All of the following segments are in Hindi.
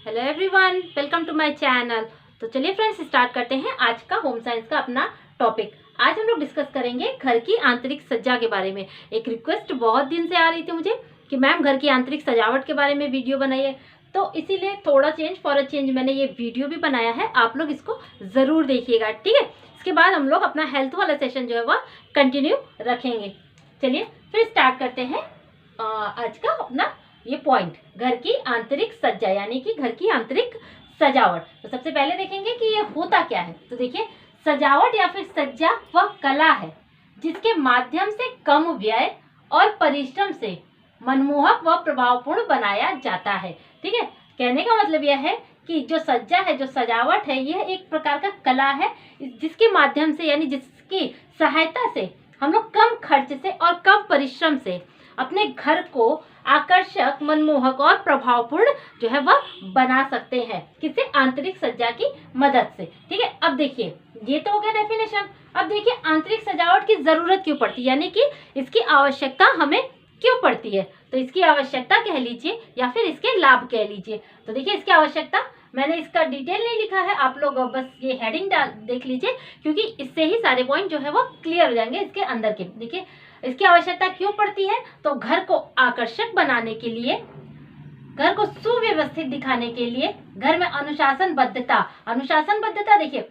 Hello everyone, welcome to my channel. तो चलिए फ्रेंड्स, स्टार्ट करते हैं आज का होम साइंस का अपना टॉपिक। आज हम लोग डिस्कस करेंगे घर की आंतरिक सज्जा के बारे में। एक रिक्वेस्ट बहुत दिन से आ रही थी मुझे कि मैम घर की आंतरिक सजावट के बारे में वीडियो बनाइए, तो इसीलिए थोड़ा चेंज फॉर अ चेंज मैंने ये वीडियो भी बनाया है। आप लोग इसको ज़रूर देखिएगा, ठीक है। इसके बाद हम लोग अपना हेल्थ वाला सेशन जो है वह कंटिन्यू रखेंगे। चलिए फिर स्टार्ट करते हैं आज का अपना ये पॉइंट, घर की आंतरिक सज्जा यानी कि घर की आंतरिक सजावट। तो सबसे पहले देखेंगे कि ये होता क्या है। तो देखिए, सजावट या फिर सज्जा वह कला है जिसके माध्यम से कम व्यय और परिश्रम से मनमोहक व प्रभावपूर्ण बनाया जाता है। ठीक है, कहने का मतलब यह है कि जो सज्जा है, जो सजावट है, यह एक प्रकार का कला है जिसके माध्यम से यानी जिसकी सहायता से हम लोग कम खर्च से और कम परिश्रम से अपने घर को आकर्षक, मनमोहक और प्रभावपूर्ण जो है वह बना सकते हैं। किससे? आंतरिक सज्जा की मदद से। ठीक है, अब देखिए, ये तो हो गया डेफिनेशन। अब देखिए आंतरिक सजावट की जरूरत क्यों पड़ती है, यानी कि इसकी आवश्यकता हमें क्यों पड़ती है। तो इसकी आवश्यकता कह लीजिए या फिर इसके लाभ कह लीजिए। तो देखिए, इसकी आवश्यकता मैंने इसका डिटेल नहीं लिखा है, आप लोग बस ये हेडिंग देख लीजिए, क्योंकि इससे ही सारे पॉइंट जो है वो क्लियर हो जाएंगे इसके अंदर के। देखिए, इसकी आवश्यकता क्यों पड़ती है, तो घर को आकर्षक बनाने के लिए, घर को सुव्यवस्थित दिखाने के लिए, घर में अनुशासनबद्धता देखिए,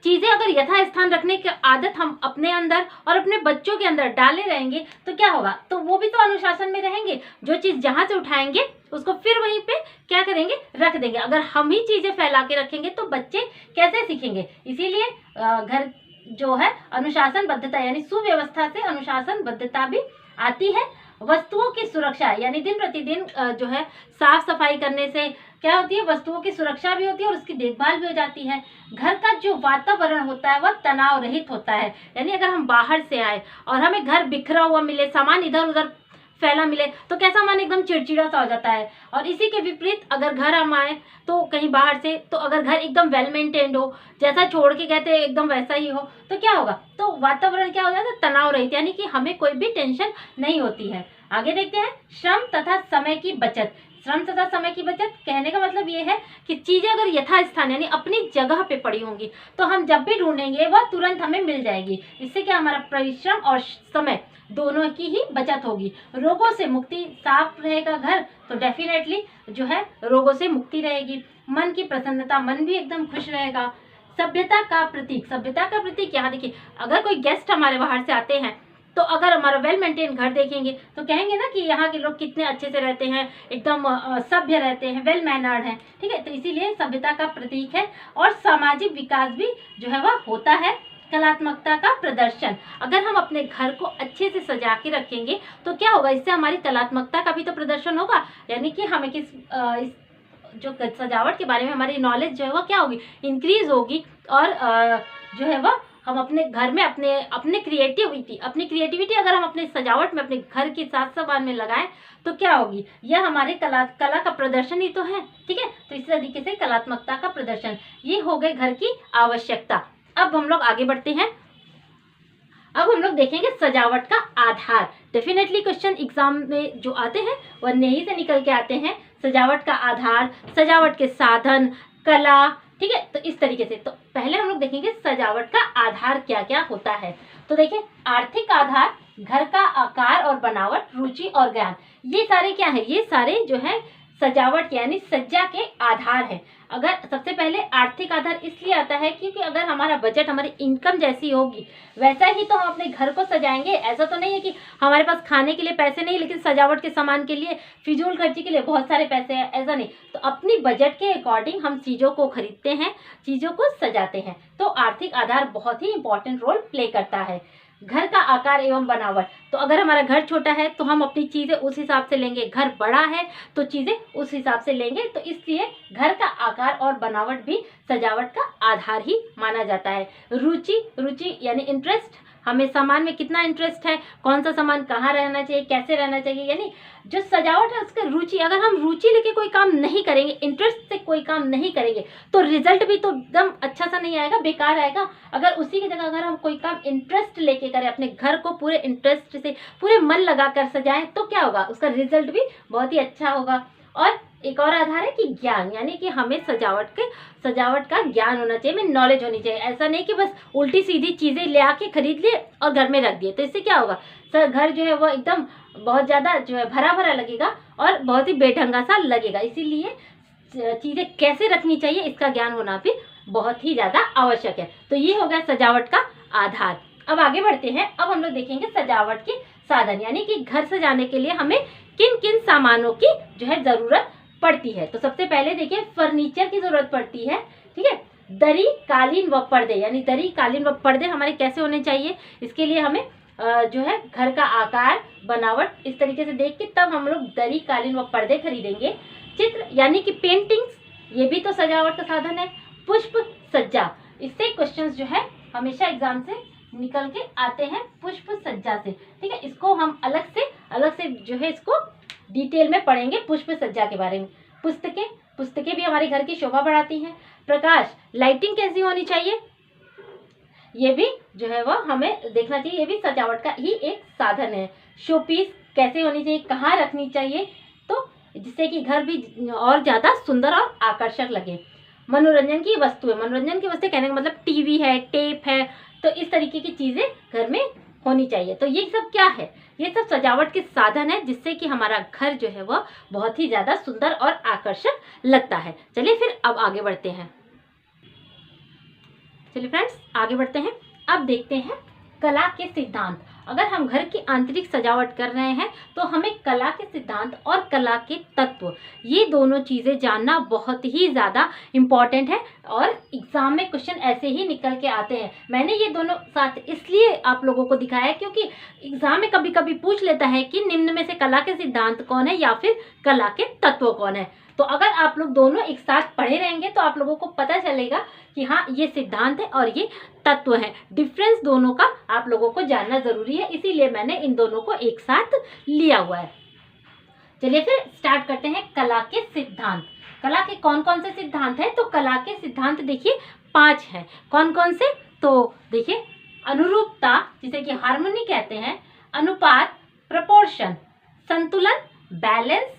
चीजें अगर यथा स्थान रखने की आदत हम अपने अंदर और अपने बच्चों के अंदर डाले रहेंगे तो क्या होगा, तो वो भी तो अनुशासन में रहेंगे। जो चीज जहां से उठाएंगे उसको फिर वहीं पे क्या करेंगे, रख देंगे। अगर हम ही चीजें फैला के रखेंगे तो बच्चे कैसे सीखेंगे। इसीलिए घर जो है अनुशासनबद्धता यानी सुव्यवस्था से अनुशासनबद्धता भी आती है। वस्तुओं की सुरक्षा यानी दिन प्रतिदिन जो है साफ सफाई करने से क्या होती है, वस्तुओं की सुरक्षा भी होती है और उसकी देखभाल भी हो जाती है। घर का जो वातावरण होता है वह तनाव रहित होता है, यानी अगर हम बाहर से आए और हमें घर बिखरा हुआ मिले, सामान इधर उधर फैला मिले, तो कैसा मन एकदम चिड़चिड़ा सा हो जाता है। और इसी के विपरीत अगर घर हम आए तो कहीं बाहर से, तो अगर घर एकदम वेल मेंटेन्ड हो, जैसा छोड़ के कहते हैं एकदम वैसा ही हो, तो क्या होगा, तो वातावरण क्या हो जाता है, तनाव रहित, यानी कि हमें कोई भी टेंशन नहीं होती है। आगे देखते हैं, श्रम तथा समय की बचत। श्रम तथा समय की बचत कहने का मतलब ये है कि चीजें अगर यथास्थान यानी अपनी जगह पे पड़ी होंगी तो हम जब भी ढूंढेंगे वह तुरंत हमें मिल जाएगी। इससे क्या, हमारा परिश्रम और समय दोनों की ही बचत होगी। रोगों से मुक्ति, साफ रहेगा घर तो डेफिनेटली जो है रोगों से मुक्ति रहेगी। मन की प्रसन्नता, मन भी एकदम खुश रहेगा। सभ्यता का प्रतीक यहाँ देखिए, अगर कोई गेस्ट हमारे बाहर से आते हैं तो अगर हमारा वेल मेंटेन घर देखेंगे तो कहेंगे ना कि यहाँ के लोग कितने अच्छे से रहते हैं, एकदम सभ्य रहते हैं, वेल मैनर्ड हैं। ठीक है, तो इसीलिए सभ्यता का प्रतीक है। और सामाजिक विकास भी जो है वह होता है। कलात्मकता का प्रदर्शन, अगर हम अपने घर को अच्छे से सजा के रखेंगे तो क्या होगा, इससे हमारी कलात्मकता का भी तो प्रदर्शन होगा, यानी कि हमें इस जो सजावट के बारे में हमारी नॉलेज जो है वह क्या होगी, इंक्रीज होगी। और जो है वह हम अपने घर में अपने क्रिएटिविटी अगर हम अपने सजावट में, अपने घर की साज सजावट में लगाएं तो क्या होगी, यह हमारे कला का प्रदर्शन ही तो है। ठीक है, तो इस तरीके से कलात्मकता का प्रदर्शन, ये हो गए घर की आवश्यकता। अब हम लोग आगे बढ़ते हैं। अब हम लोग देखेंगे सजावट का आधार। डेफिनेटली क्वेश्चन एग्जाम में जो आते हैं वह नहीं से निकल के आते हैं। सजावट का आधार, सजावट के साधन, कला। ठीक है, तो इस तरीके से तो पहले हम लोग देखेंगे सजावट का आधार क्या क्या होता है। तो देखिए, आर्थिक आधार, घर का आकार और बनावट, रुचि और ज्ञान, ये सारे क्या है, ये सारे जो है सजावट यानी सज्जा के आधार है। अगर सबसे पहले आर्थिक आधार इसलिए आता है क्योंकि अगर हमारा बजट, हमारी इनकम जैसी होगी वैसा ही तो हम अपने घर को सजाएंगे। ऐसा तो नहीं है कि हमारे पास खाने के लिए पैसे नहीं लेकिन सजावट के सामान के लिए, फिजूल खर्ची के लिए बहुत सारे पैसे हैं, ऐसा नहीं। तो अपनी बजट के अकॉर्डिंग हम चीज़ों को खरीदते हैं, चीज़ों को सजाते हैं। तो आर्थिक आधार बहुत ही इंपॉर्टेंट रोल प्ले करता है। घर का आकार एवं बनावट, तो अगर हमारा घर छोटा है तो हम अपनी चीज़ें उस हिसाब से लेंगे, घर बड़ा है तो चीज़ें उस हिसाब से लेंगे। तो इसलिए घर का आकार और बनावट भी सजावट का आधार ही माना जाता है। रुचि यानी इंटरेस्ट, हमें सामान में कितना इंटरेस्ट है, कौन सा सामान कहाँ रहना चाहिए, कैसे रहना चाहिए, यानी जो सजावट है उसकी रुचि। अगर हम रुचि लेके कोई काम नहीं करेंगे, इंटरेस्ट से कोई काम नहीं करेंगे तो रिजल्ट भी तो एकदम अच्छा सा नहीं आएगा, बेकार आएगा। अगर उसी की जगह अगर हम कोई काम इंटरेस्ट लेके करें, अपने घर को पूरे इंटरेस्ट से, पूरे मन लगा कर सजाएं तो क्या होगा, उसका रिजल्ट भी बहुत ही अच्छा होगा। और एक और आधार है कि ज्ञान, यानी कि हमें सजावट का ज्ञान होना चाहिए, में नॉलेज होनी चाहिए। ऐसा नहीं कि बस उल्टी सीधी चीजें ले आके खरीद लिए और घर में रख दिए, तो इससे क्या होगा, घर जो है वो एकदम बहुत ज्यादा जो है भरा भरा लगेगा और बहुत ही बेढंगा सा लगेगा। इसीलिए चीजें कैसे रखनी चाहिए इसका ज्ञान होना भी बहुत ही ज्यादा आवश्यक है। तो ये हो गया सजावट का आधार। अब आगे बढ़ते हैं। अब हम लोग देखेंगे सजावट के साधन, यानी कि घर सजाने के लिए हमें किन किन सामानों की जो है जरूरत पड़ती है। तो सबसे पहले देखिए फर्नीचर की जरूरत पड़ती है, ठीक है। दरी, कालीन व पर्दे, यानी दरी, कालीन व पर्दे हमारे कैसे होने चाहिए, इसके लिए हमें जो है घर का आकार, बनावट इस तरीके से देख के तब हम लोग दरी, कालीन व पर्दे खरीदेंगे। चित्र यानी कि पेंटिंग्स, ये भी तो सजावट का साधन है। पुष्प सज्जा, इससे क्वेश्चंस जो है हमेशा एग्जाम से निकल के आते हैं, पुष्प सज्जा से, ठीक है। इसको हम अलग से जो है इसको डिटेल में पढ़ेंगे पुष्प सज्जा के बारे में। पुस्तकें भी हमारे घर की शोभा बढ़ाती हैं। प्रकाश, लाइटिंग कैसी होनी चाहिए, ये भी जो है वो हमें देखना चाहिए, ये भी सजावट का ही एक साधन है। शोपीस कैसे होनी चाहिए, कहाँ रखनी चाहिए, तो जिससे कि घर भी और ज्यादा सुंदर और आकर्षक लगे। मनोरंजन की वस्तुएं कहने का मतलब टीवी है, टेप है, तो इस तरीके की चीजें घर में होनी चाहिए। तो ये सब क्या है, ये सब सजावट के साधन है जिससे कि हमारा घर जो है वह बहुत ही ज्यादा सुंदर और आकर्षक लगता है। चलिए फिर अब आगे बढ़ते हैं। चलिए फ्रेंड्स आगे बढ़ते हैं। अब देखते हैं कला के सिद्धांत। अगर हम घर की आंतरिक सजावट कर रहे हैं तो हमें कला के सिद्धांत और कला के तत्व, ये दोनों चीजें जानना बहुत ही ज्यादा इम्पोर्टेंट है और एग्जाम में क्वेश्चन ऐसे ही निकल के आते हैं। मैंने ये दोनों साथ इसलिए आप लोगों को दिखाया क्योंकि एग्जाम में कभी कभी पूछ लेता है कि निम्न में से कला के सिद्धांत कौन है या फिर कला के तत्व कौन है। तो अगर आप लोग दोनों एक साथ पढ़े रहेंगे तो आप लोगों को पता चलेगा कि हाँ ये सिद्धांत है और ये तत्व है। डिफरेंस दोनों का आप लोगों को जानना जरूरी है, इसीलिए मैंने इन दोनों को एक साथ लिया हुआ है। चलिए फिर स्टार्ट करते हैं कला के सिद्धांत। कला के कौन कौन से सिद्धांत है, तो कला के सिद्धांत देखिए 5 हैं। कौन कौन से, तो देखिए अनुरूपता जिसे कि हार्मोनी कहते हैं, अनुपात, प्रपोर्शन, संतुलन, बैलेंस,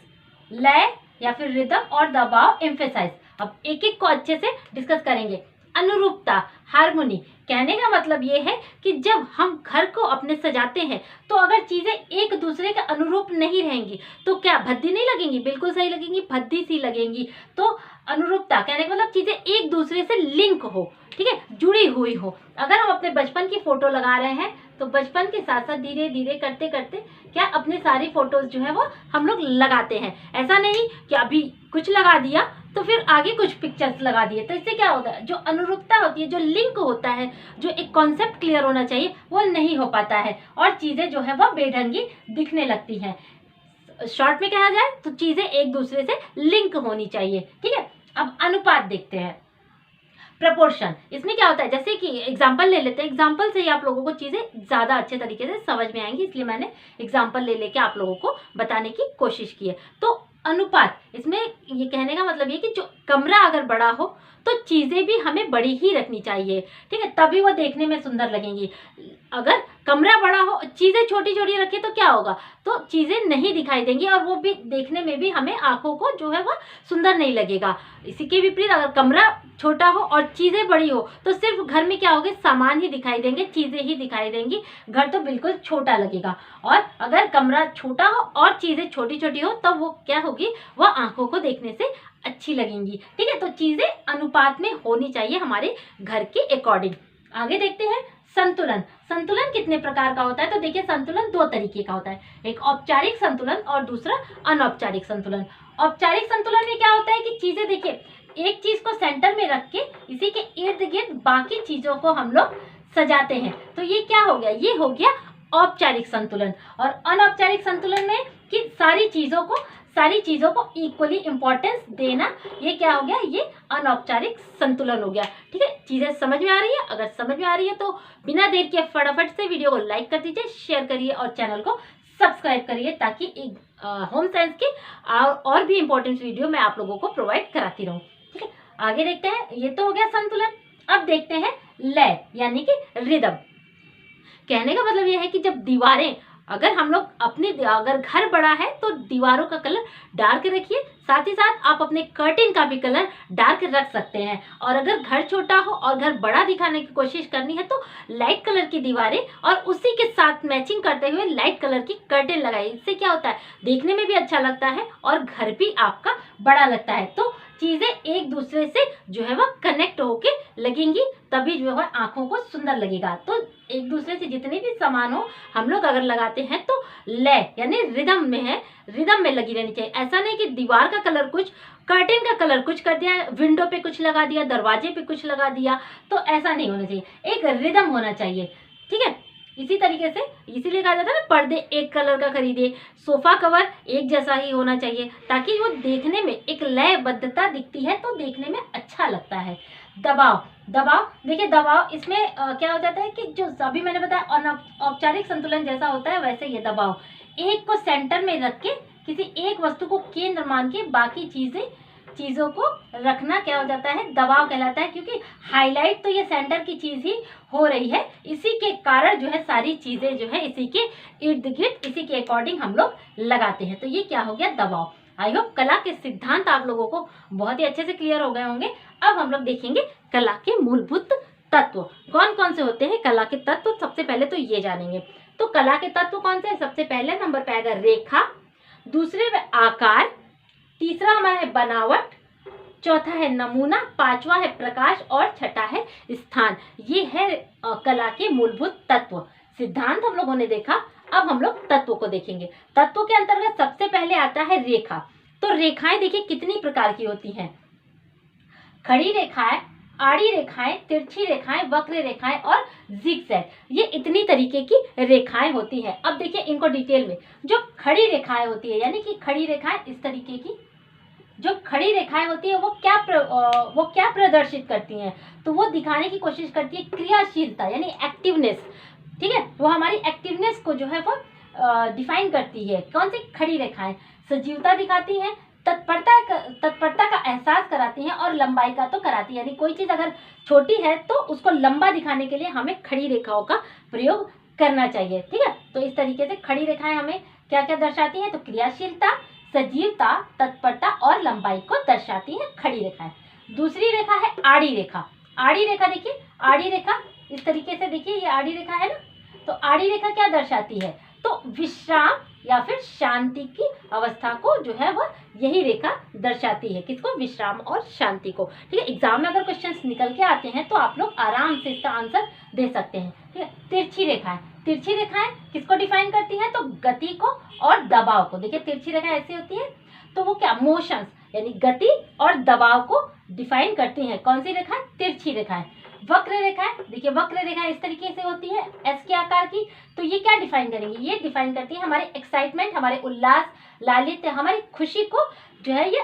लय या फिर रिदम और दबाव, एम्फेसाइज। अब एक एक को अच्छे से डिस्कस करेंगे। अनुरूपता, हार्मोनी, कहने का मतलब ये है कि जब हम घर को अपने सजाते हैं तो अगर चीजें एक दूसरे के अनुरूप नहीं रहेंगी तो क्या भद्दी नहीं लगेंगी, बिल्कुल सही लगेंगी, भद्दी सी लगेंगी। तो अनुरूपता कहने का मतलब चीजें एक दूसरे से लिंक हो, ठीक है, जुड़ी हुई हो। अगर हम अपने बचपन की फोटो लगा रहे हैं तो बचपन के साथ साथ धीरे धीरे करते करते क्या अपने सारी फोटोज जो है वो हम लोग लगाते हैं। ऐसा नहीं कि अभी कुछ लगा दिया तो फिर आगे कुछ पिक्चर्स लगा दिए, तो इससे क्या होता है, जो अनुरूपता होती है, जो लिंक होता है, जो एक कॉन्सेप्ट क्लियर होना चाहिए वो नहीं हो पाता है और चीजें जो है वो बेढंगी दिखने लगती हैं। शॉर्ट में कहा जाए तो चीजें एक दूसरे से लिंक होनी चाहिए, ठीक है। अब अनुपात देखते हैं। प्रपोर्शन, इसमें क्या होता है, जैसे कि एग्जाम्पल ले लेते हैं, एग्जाम्पल से ही आप लोगों को चीजें ज्यादा अच्छे तरीके से समझ में आएंगी, इसलिए मैंने एग्जाम्पल ले लेके आप लोगों को बताने की कोशिश की है। तो अनुपात, इसमें ये कहने का मतलब ये कि जो कमरा अगर बड़ा हो तो चीजें भी हमें बड़ी ही रखनी चाहिए, ठीक है, तभी वो देखने में सुंदर लगेंगी। अगर कमरा बड़ा हो चीजें छोटी छोटी रखे तो क्या होगा, तो चीजें नहीं दिखाई देंगी और वो भी देखने में भी हमें आंखों को जो है वो सुंदर नहीं लगेगा। इसी के विपरीत अगर कमरा छोटा हो और चीजें बड़ी हो तो सिर्फ घर में क्या होगा, सामान ही दिखाई देंगे, चीजें ही दिखाई देंगी, घर तो बिल्कुल छोटा लगेगा। और अगर कमरा छोटा हो और चीजें छोटी छोटी हो तब वो क्या होगी, वह आंखों को देखने से अच्छी लगेंगी, ठीक है। तो चीजें अनुपात में होनी चाहिए हमारे घर के अकॉर्डिंग। आगे देखते हैं संतुलन। संतुलन कितने प्रकार का होता है, तो देखिए संतुलन 2 तरीके का होता है, एक औपचारिक संतुलन और दूसरा अनौपचारिक संतुलन। औपचारिक संतुलन में क्या होता है कि चीजें देखिए एक चीज को सेंटर में रख के इसी के इर्द गिर्द बाकी चीजों को हम लोग सजाते हैं, तो ये क्या हो गया, ये हो गया औपचारिक संतुलन। और अनौपचारिक संतुलन में कि सारी चीजों को इक्वली इंपॉर्टेंस देना, ये क्या हो गया, ये अनौपचारिक संतुलन हो गया, ठीक है। चीजें समझ में आ रही है, अगर समझ में आ रही है तो बिना देर के फटाफट से वीडियो को लाइक कर दीजिए, शेयर करिए और चैनल को सब्सक्राइब करिए ताकि एक होम साइंस के और भी इंपॉर्टेंट वीडियो मैं आप लोगों को प्रोवाइड कराती रहूं, ठीक है। आगे देखते हैं, ये तो हो गया संतुलन। अब देखते हैं लय यानी कि रिदम। कहने का मतलब यह है कि जब दीवारें अगर हम लोग अगर घर बड़ा है तो दीवारों का कलर डार्क रखिए, साथ ही साथ आप अपने कर्टेन का भी कलर डार्क रख सकते हैं। और अगर घर छोटा हो और घर बड़ा दिखाने की कोशिश करनी है तो लाइट कलर की दीवारें और उसी के साथ मैचिंग करते हुए लाइट कलर की कर्टेन लगाइए। इससे क्या होता है, देखने में भी अच्छा लगता है और घर भी आपका बड़ा लगता है। तो चीजें एक दूसरे से जो है वह कनेक्ट होके लगेंगी, तभी जो है आंखों को सुंदर लगेगा। तो एक दूसरे से जितने भी सामान हो हम लोग अगर लगाते हैं तो लय यानी रिदम में है, रिदम में लगी रहनी चाहिए। ऐसा नहीं कि दीवार का कलर कुछ, कर्टेन का कलर कुछ कर दिया, विंडो पे कुछ लगा दिया, दरवाजे पे कुछ लगा दिया, तो ऐसा नहीं होना चाहिए। एक रिदम होना चाहिए, ठीक है। इसी तरीके से इसीलिए कहा जाता है ना, पर्दे एक कलर का खरीदे, सोफा कवर एक जैसा ही होना चाहिए, ताकि वो देखने में एक लयबद्धता दिखती है तो देखने में अच्छा लगता है। दबाव, दबाव देखिए, दबाव इसमें क्या हो जाता है कि जो अभी मैंने बताया औपचारिक संतुलन जैसा होता है, वैसे ये दबाव एक को सेंटर में रख के किसी एक वस्तु को केंद्र मान के बाकी चीजों को रखना क्या हो जाता है, दबाव कहलाता है। क्योंकि हाईलाइट तो ये सेंटर की चीज ही हो रही है, इसी के कारण जो है सारी चीजें जो है इसी के इर्द गिर्द इसी के अकॉर्डिंग हम लोग लगाते हैं। तो ये क्या हो गया, दबाव। आई होप कला के सिद्धांत आप लोगों को बहुत ही अच्छे से क्लियर हो गए होंगे। अब हम लोग देखेंगे कला के मूलभूत तत्व कौन कौन से होते हैं। कला के तत्व सबसे पहले तो ये जानेंगे। तो कला के तत्व कौन से हैं? सबसे पहले नंबर पे आएगा रेखा, दूसरे में आकार, तीसरा हमारा है बनावट, चौथा है नमूना, पांचवा है प्रकाश और छठा है स्थान। ये है कला के मूलभूत तत्व। सिद्धांत हम लोगों ने देखा, अब हम लोग तत्वों को देखेंगे। तत्वों के अंतर्गत सबसे पहले आता है रेखा। तो रेखाएं देखिए कितनी प्रकार की होती हैं, खड़ी रेखाएं, आड़ी रेखाएं, तिरछी रेखाएं, वक्र रेखाएं और जिगजैग। ये इतनी तरीके की रेखाएं होती हैं। अब देखिए इनको डिटेल में। जो खड़ी रेखाएं होती है, यानी कि खड़ी रेखाएं इस तरीके की, जो खड़ी रेखाएं होती है वो क्या प्रदर्शित करती हैं, तो वो दिखाने की कोशिश करती है क्रियाशीलता यानी एक्टिवनेस, ठीक है। वो हमारी एक्टिवनेस को जो है वो डिफाइन करती है। कौन सी खड़ी रेखाएं सजीवता दिखाती हैं, तत्परता का एहसास कराती हैं और लंबाई का तो कराती है। यानी कोई चीज अगर छोटी है तो उसको लंबा दिखाने के लिए हमें खड़ी रेखाओं का प्रयोग करना चाहिए, ठीक है। तो इस तरीके से खड़ी रेखाएं हमें क्या क्या दर्शाती हैं, तो क्रियाशीलता, सजीवता, तत्परता और लंबाई को दर्शाती है खड़ी रेखाएं। दूसरी रेखा है आड़ी रेखा। आड़ी रेखा देखिए, आड़ी रेखा इस तरीके से देखिए, ये आड़ी रेखा है ना। तो आड़ी रेखा क्या दर्शाती है, तो विश्राम या फिर शांति की अवस्था को जो है वह यही रेखा दर्शाती है। किसको, विश्राम और शांति को, ठीक है। एग्जाम में अगर क्वेश्चंस निकल के आते हैं तो आप लोग आराम से इसका आंसर दे सकते हैं, ठीक है। तिरछी रेखाएं, तिरछी रेखाएं किसको डिफाइन करती हैं, तो गति को और दबाव को। देखिए तिरछी रेखाएं ऐसी होती है, तो वो क्या, मोशंस यानी गति और दबाव को डिफाइन करती हैं। कौन सी रेखाएं, तिरछी रेखाएं। वक्र रेखाएं, देखिए वक्र रेखाएं इस तरीके से होती है, एस के आकार की। तो ये क्या डिफाइन करेंगी, ये डिफाइन करती है हमारे एक्साइटमेंट, हमारे उल्लास, लालित्य, हमारी खुशी को जो है ये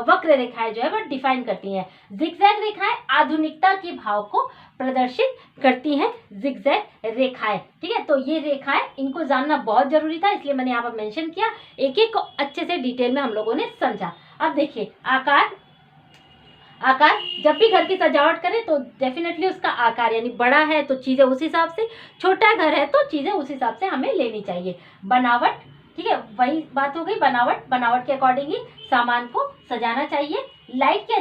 वक्र रेखाएं जो है वह डिफाइन करती हैं। जिगजैग रेखाएं आधुनिकता के भाव को प्रदर्शित करती हैं, जिगजैग रेखाएं, ठीक है। तो ये रेखाएं, इनको जानना बहुत जरूरी था, इसलिए मैंने यहाँ पर मेंशन किया। एक एक को अच्छे से डिटेल में हम लोगों ने समझा। अब देखिए आकार, आकार जब भी घर की सजावट करें तो डेफिनेटली उसका आकार यानी बड़ा है तो चीज़ें उस हिसाब से, छोटा घर है तो चीज़ें उस हिसाब से हमें लेनी चाहिए। बनावट, ठीक है, वही बात हो गई, बनावट, बनावट के अकॉर्डिंग ही सामान को सजाना चाहिए। लाइट की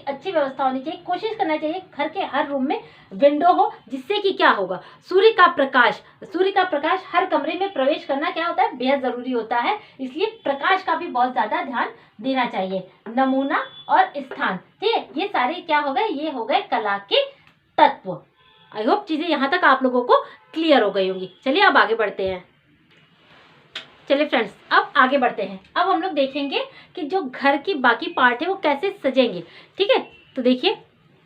अच्छी व्यवस्था होनी चाहिए। कोशिश करना चाहिए घर के हर रूम में विंडो हो, जिससे कि क्या होगा, सूर्य का प्रकाश हर कमरे में प्रवेश करना क्या होता है, बेहद जरूरी होता है। इसलिए प्रकाश का भी बहुत ज्यादा ध्यान देना चाहिए। नमूना और स्थान, ठीक है, ये सारे क्या हो गए, ये हो गए कला के तत्व। आई होप चीजें यहाँ तक आप लोगों को क्लियर हो गई होंगी। चलिए अब आगे बढ़ते हैं। चलिए फ्रेंड्स अब आगे बढ़ते हैं। अब हम लोग देखेंगे कि जो घर की बाकी पार्ट है वो कैसे सजेंगे, ठीक है। तो देखिए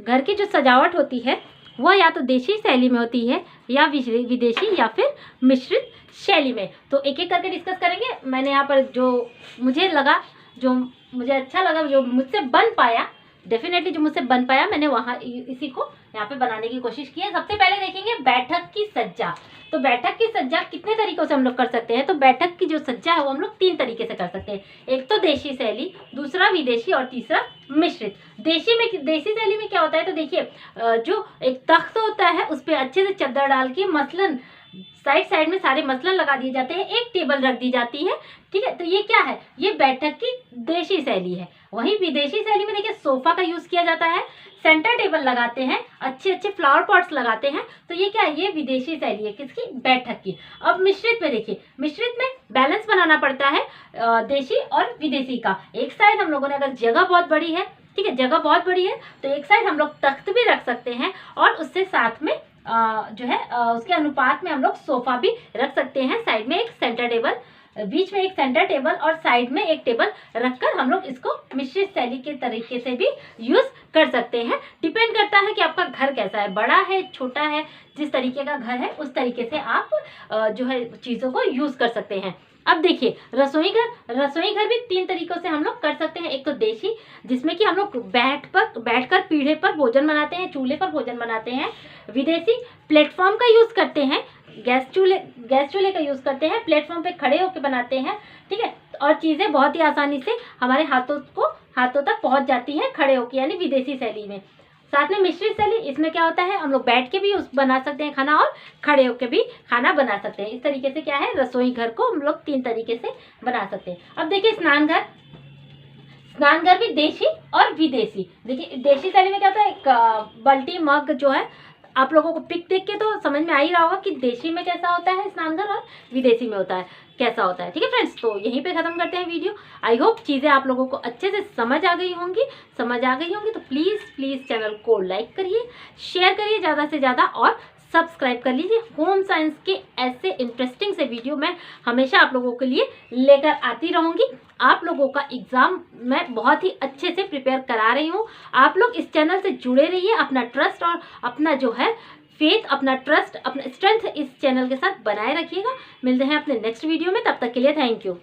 घर की जो सजावट होती है वह या तो देशी शैली में होती है या विदेशी या फिर मिश्रित शैली में। तो एक एक करके डिस्कस करेंगे। मैंने यहाँ पर जो मुझे लगा, जो मुझे अच्छा लगा, जो मुझसे बन पाया, डेफिनेटली जो मुझसे बन पाया मैंने वहाँ इसी को यहाँ पे बनाने की कोशिश की है। सबसे पहले देखेंगे बैठक की सज्जा। तो बैठक की सज्जा कितने तरीकों से हम लोग कर सकते हैं, तो बैठक की जो सज्जा है वो हम लोग 3 तरीके से कर सकते हैं। एक तो देशी शैली, दूसरा विदेशी और तीसरा मिश्रित। देशी शैली में क्या होता है, तो देखिए जो एक तख्त होता है उस पर अच्छे से चद्दर डाल के मसलन साइड साइड में सारे मसलन लगा दिए जाते हैं, एक टेबल रख दी जाती है, ठीक है। तो ये क्या है, ये बैठक की देशी शैली है। वहीं विदेशी शैली में देखिए सोफा का यूज किया जाता है, सेंटर टेबल लगाते हैं, अच्छे अच्छे फ्लावर पॉट्स लगाते हैं। तो ये क्या है, ये विदेशी शैली है, किसकी, बैठक की। अब मिश्रित में देखिए, मिश्रित में बैलेंस बनाना पड़ता है देशी और विदेशी का। एक साइड हम लोगों ने, अगर जगह बहुत बड़ी है, ठीक है, जगह बहुत बड़ी है, तो एक साइड हम लोग तख्त भी रख सकते हैं और उससे साथ में जो है उसके अनुपात में हम लोग सोफा भी रख सकते हैं। साइड में एक सेंटर टेबल, बीच में एक सेंटर टेबल और साइड में एक टेबल रखकर हम लोग इसको मिश्रित शैली के तरीके से भी यूज कर सकते हैं। डिपेंड करता है कि आपका घर कैसा है, बड़ा है, छोटा है, जिस तरीके का घर है उस तरीके से आप जो है चीज़ों को यूज कर सकते हैं। अब देखिए रसोई घर भी 3 तरीकों से हम लोग कर सकते हैं। एक तो देशी, जिसमें कि हम लोग बैठकर पीढ़े पर भोजन बनाते हैं, चूल्हे पर भोजन बनाते हैं। विदेशी, प्लेटफॉर्म का यूज करते हैं, गैस चूल्हे का यूज करते हैं, प्लेटफॉर्म पे खड़े होकर बनाते हैं, ठीक है। और चीजें बहुत ही आसानी से हमारे हाथों तक पहुंच जाती हैं खड़े होकर, यानी विदेशी शैली में। साथ में मिश्रित शैली, इसमें क्या होता है, हम लोग बैठ के भी बना सकते हैं खाना और खड़े होकर भी खाना बना सकते हैं। इस तरीके से क्या है, रसोई घर को हम लोग 3 तरीके से बना सकते हैं। अब देखिए स्नान घर भी देशी और विदेशी। देखिए देशी शैली में क्या होता है, एक बाल्टी मग जो है, आप लोगों को पिक देख के तो समझ में आ ही रहा होगा कि देशी में कैसा होता है स्नान घर और विदेशी में होता है कैसा होता है, ठीक है फ्रेंड्स। तो यहीं पे खत्म करते हैं वीडियो। आई होप चीज़ें आप लोगों को अच्छे से समझ आ गई होंगी तो प्लीज़ चैनल को लाइक करिए, शेयर करिए ज़्यादा से ज़्यादा और सब्सक्राइब कर लीजिए। होम साइंस के ऐसे इंटरेस्टिंग से वीडियो मैं हमेशा आप लोगों के लिए लेकर आती रहूँगी। आप लोगों का एग्ज़ाम मैं बहुत ही अच्छे से प्रिपेयर करा रही हूँ। आप लोग इस चैनल से जुड़े रहिए, अपना ट्रस्ट और अपना जो है फेथ, अपना ट्रस्ट, अपना स्ट्रेंथ इस चैनल के साथ बनाए रखिएगा। मिलते हैं अपने नेक्स्ट वीडियो में, तब तक के लिए थैंक यू।